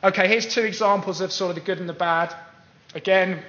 Okay, here's two examples of sort of the good and the bad. Again,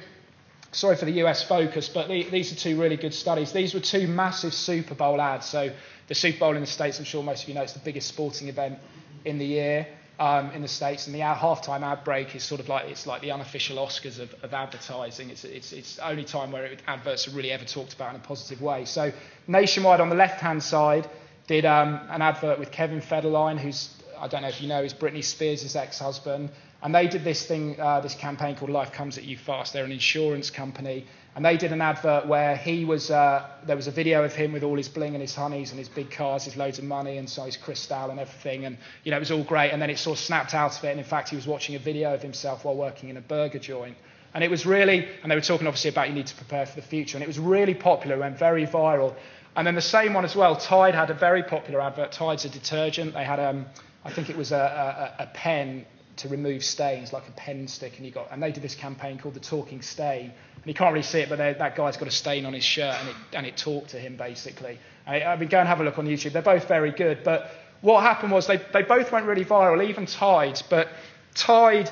sorry for the US focus, but these are two really good studies. These were two massive Super Bowl ads. So the Super Bowl in the States, I'm sure most of you know, it's the biggest sporting event in the year in the States. And the halftime ad break is sort of like, it's like the unofficial Oscars of advertising. It's the only time where adverts are really ever talked about in a positive way. So Nationwide on the left-hand side did an advert with Kevin Federline, who's, I don't know if you know, is Britney Spears' ex-husband. And they did this thing, this campaign called Life Comes at You Fast. They're an insurance company. And they did an advert where he was, there was a video of him with all his bling and his honeys and his big cars, his loads of money and so his Cristal and everything. And, you know, it was all great. And then it sort of snapped out of it. And in fact, he was watching a video of himself while working in a burger joint. And it was really, and they were talking obviously about you need to prepare for the future. And it was really popular, went very viral. And then the same one as well, Tide had a very popular advert. Tide's a detergent. They had, I think it was a pen to remove stains, like a pen stick, and they did this campaign called the Talking Stain. And you can't really see it, but that guy's got a stain on his shirt, and it talked to him basically. I mean, go and have a look on YouTube. They're both very good. But what happened was they both went really viral, even Tide. But Tide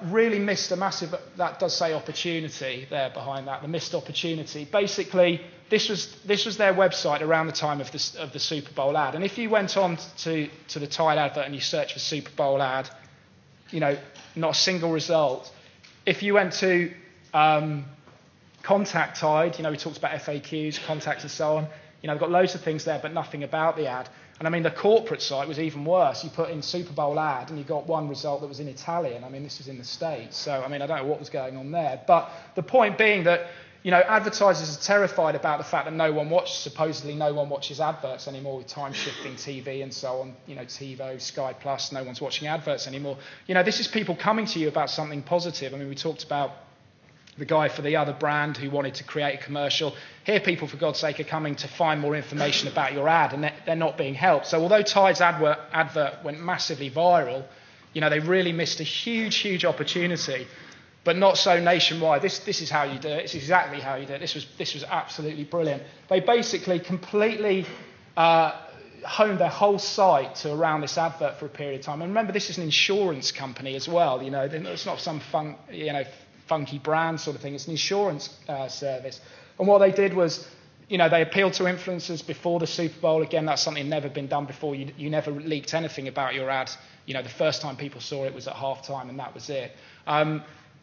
really missed a massive, that does say opportunity there behind that, the missed opportunity. Basically, this was their website around the time of the Super Bowl ad. And if you went on to the Tide advert and you search for Super Bowl ad, you know, not a single result. If you went to Contact Tide, you know, we talked about FAQs, contacts and so on, you know, they've got loads of things there, but nothing about the ad. And I mean, the corporate site was even worse. You put in Super Bowl ad and you got one result that was in Italian. I mean, this was in the States. So, I mean, I don't know what was going on there. But the point being that, you know, advertisers are terrified about the fact that supposedly no one watches adverts anymore with time-shifting TV and so on. You know, TiVo, Sky Plus, no one's watching adverts anymore. You know, this is people coming to you about something positive. I mean, we talked about the guy for the other brand who wanted to create a commercial. Here people, for God's sake, are coming to find more information about your ad, and they're not being helped. So although Tide's advert went massively viral, you know, they really missed a huge, huge opportunity. But not so Nationwide. This is how you do it. It's exactly how you do it. This was absolutely brilliant. They basically completely honed their whole site to around this advert for a period of time. And remember, this is an insurance company as well. You know, it's not some funky brand sort of thing. It's an insurance service. And what they did was, you know, they appealed to influencers before the Super Bowl. Again, that's something never been done before. You never leaked anything about your ad. You know, the first time people saw it was at halftime, and that was it.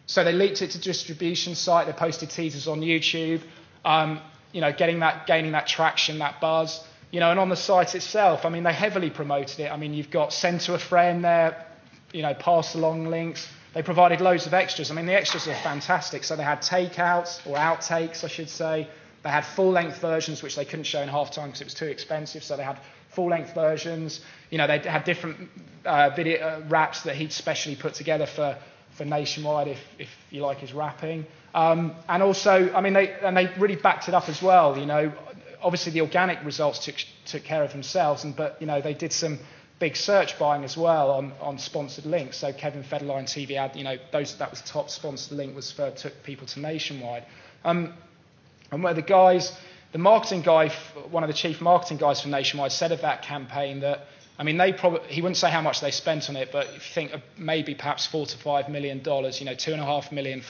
So they leaked it to distribution site. They posted teasers on YouTube. You know, gaining that traction, that buzz. You know, and on the site itself, I mean, they heavily promoted it. I mean, you've got send to a friend there. You know, pass along links. They provided loads of extras. I mean, the extras are fantastic. So they had takeouts, or outtakes, I should say. They had full-length versions, which they couldn't show in halftime because it was too expensive. So they had full-length versions. You know, they had different video raps that he'd specially put together for Nationwide, if you like his rapping. And also, I mean, they really backed it up as well. You know, obviously the organic results took care of themselves, but you know, they did some big search buying as well on sponsored links. So Kevin Federline TV ad, you know, that was the top sponsored link, took people to Nationwide. And where the marketing guy, one of the chief marketing guys from Nationwide, said of that campaign that, I mean, he wouldn't say how much they spent on it, but if you think of maybe perhaps $4 to $5 million, you know, $2.5 million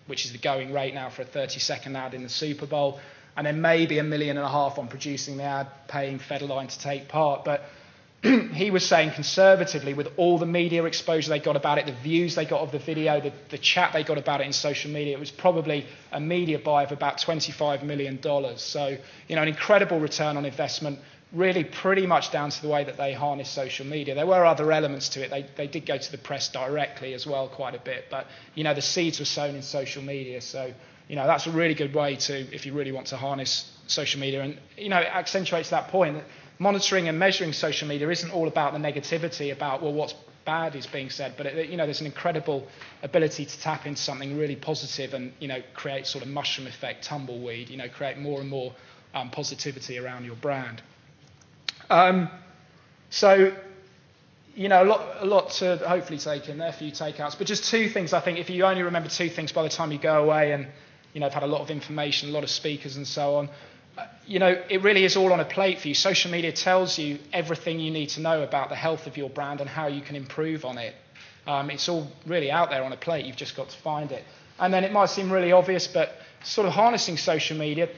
which is the going rate now for a 30-second ad in the Super Bowl, and then maybe $1.5 million on producing the ad, paying Federline to take part. But he was saying conservatively, with all the media exposure they got about it, the views they got of the video, the chat they got about it in social media, it was probably a media buy of about $25 million. So, you know, an incredible return on investment, really pretty much down to the way that they harness social media. There were other elements to it. They did go to the press directly as well quite a bit. But, you know, the seeds were sown in social media. So, you know, that's a really good way to, if you really want to harness social media. And, you know, it accentuates that point that monitoring and measuring social media isn't all about the negativity, about, well, what's bad is being said. But, you know, there's an incredible ability to tap into something really positive and, you know, create sort of mushroom effect, tumbleweed, you know, create more and more positivity around your brand. So, you know, a lot to hopefully take in there, a few takeouts. But just two things, I think, if you only remember two things by the time you go away and, you know, have had a lot of information, a lot of speakers and so on, you know, it really is all on a plate for you. Social media tells you everything you need to know about the health of your brand and how you can improve on it. It's all really out there on a plate. You've just got to find it. And then it might seem really obvious, but sort of harnessing social media,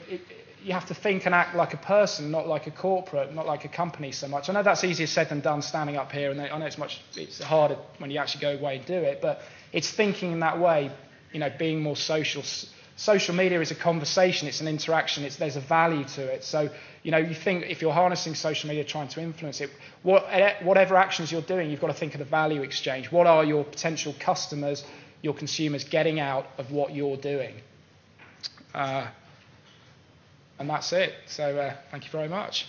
you have to think and act like a person, not like a corporate, not like a company so much. I know that's easier said than done standing up here, and I know it's harder when you actually go away and do it, but it's thinking in that way, being more social. Social media is a conversation, it's an interaction, there's a value to it. So, you think if you're harnessing social media, trying to influence it, whatever actions you're doing, you've got to think of the value exchange. What are your potential customers, your consumers getting out of what you're doing? And that's it. So thank you very much.